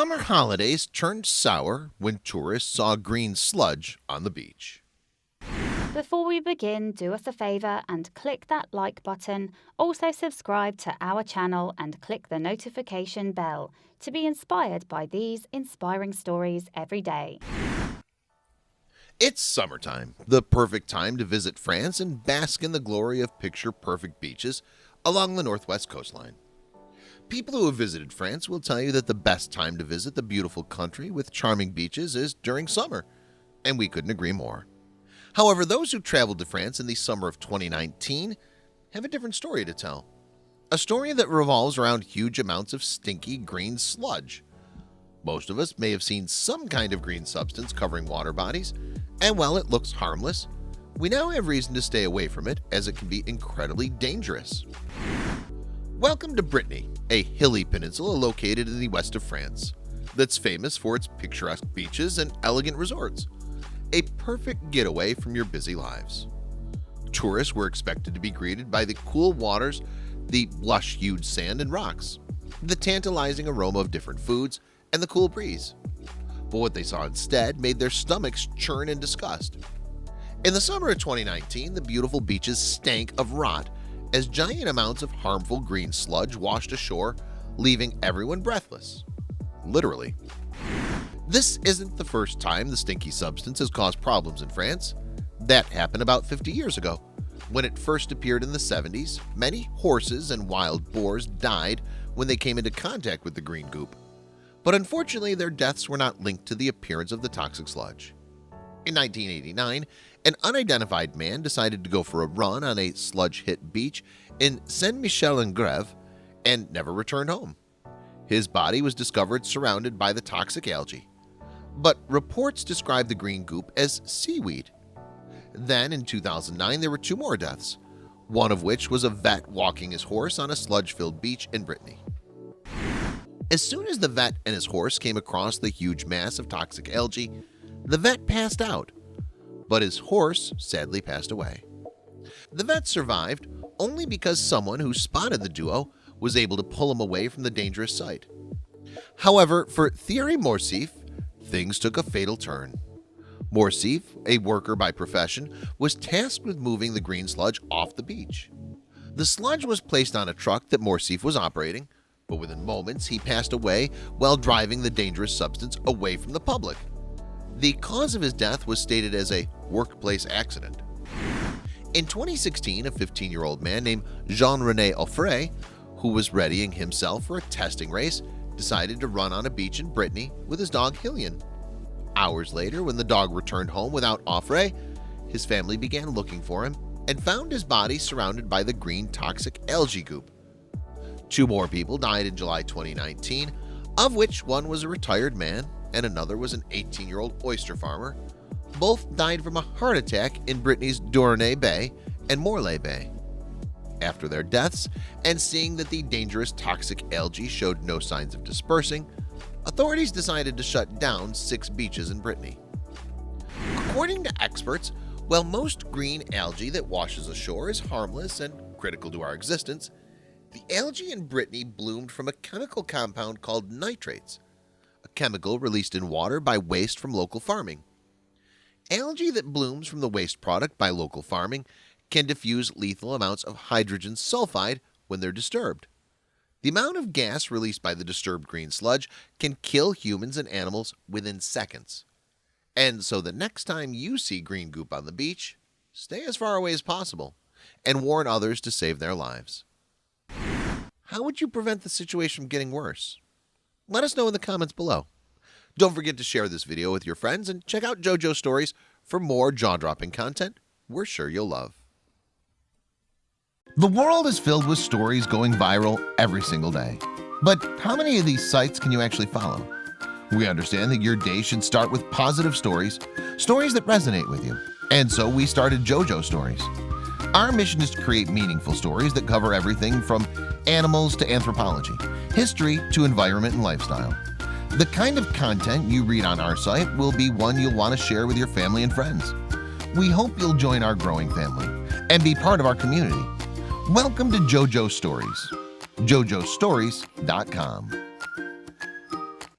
summer holidays turned sour when tourists saw green sludge on the beach. Before we begin, do us a favor and click that like button. Also subscribe to our channel and click the notification bell to be inspired by these inspiring stories every day. It's summertime, the perfect time to visit France and bask in the glory of picture-perfect beaches along the northwest coastline. People who have visited France will tell you that the best time to visit the beautiful country with charming beaches is during summer, and we couldn't agree more. However, those who traveled to France in the summer of 2019 have a different story to tell. A story that revolves around huge amounts of stinky green sludge. Most of us may have seen some kind of green substance covering water bodies, and while it looks harmless, we now have reason to stay away from it as it can be incredibly dangerous. Welcome to Brittany, a hilly peninsula located in the west of France that's famous for its picturesque beaches and elegant resorts. A perfect getaway from your busy lives. Tourists were expected to be greeted by the cool waters, the lush-hued sand and rocks, the tantalizing aroma of different foods, and the cool breeze. But what they saw instead made their stomachs churn in disgust. In the summer of 2019, the beautiful beaches stank of rot as giant amounts of harmful green sludge washed ashore, leaving everyone breathless. Literally. This isn't the first time the stinky substance has caused problems in France. That happened about 50 years ago. When it first appeared in the 70s, many horses and wild boars died when they came into contact with the green goop. But unfortunately, their deaths were not linked to the appearance of the toxic sludge. In 1989, an unidentified man decided to go for a run on a sludge-hit beach in Saint-Michel-en-Grève and never returned home. His body was discovered surrounded by the toxic algae. But reports described the green goop as seaweed. Then in 2009 there were two more deaths, one of which was a vet walking his horse on a sludge-filled beach in Brittany. As soon as the vet and his horse came across the huge mass of toxic algae, the vet passed out, but his horse sadly passed away. The vet survived only because someone who spotted the duo was able to pull him away from the dangerous site. However, for Thierry Morsif, things took a fatal turn. Morsif, a worker by profession, was tasked with moving the green sludge off the beach. The sludge was placed on a truck that Morsif was operating, but within moments he passed away while driving the dangerous substance away from the public. The cause of his death was stated as a workplace accident. In 2016, a 15-year-old man named Jean-René Offray, who was readying himself for a testing race, decided to run on a beach in Brittany with his dog Hillian. Hours later, when the dog returned home without Offray, his family began looking for him and found his body surrounded by the green toxic algae goop. Two more people died in July 2019, of which one was a retired man and another was an 18-year-old oyster farmer. Both died from a heart attack in Brittany's Dournay Bay and Morlaix Bay. After their deaths, and seeing that the dangerous toxic algae showed no signs of dispersing, authorities decided to shut down 6 beaches in Brittany. According to experts, while most green algae that washes ashore is harmless and critical to our existence, the algae in Brittany bloomed from a chemical compound called nitrates, a chemical released in water by waste from local farming. Algae that blooms from the waste product by local farming can diffuse lethal amounts of hydrogen sulfide when they're disturbed. The amount of gas released by the disturbed green sludge can kill humans and animals within seconds. And so the next time you see green goop on the beach, stay as far away as possible and warn others to save their lives. How would you prevent the situation from getting worse? Let us know in the comments below. Don't forget to share this video with your friends and check out JoJo Stories for more jaw-dropping content we're sure you'll love. The world is filled with stories going viral every single day. But how many of these sites can you actually follow? We understand that your day should start with positive stories, stories that resonate with you. And so we started JoJo Stories. Our mission is to create meaningful stories that cover everything from animals to anthropology, history to environment and lifestyle. The kind of content you read on our site will be one you'll want to share with your family and friends. We hope you'll join our growing family and be part of our community. Welcome to JoJo Stories, jojostories.com.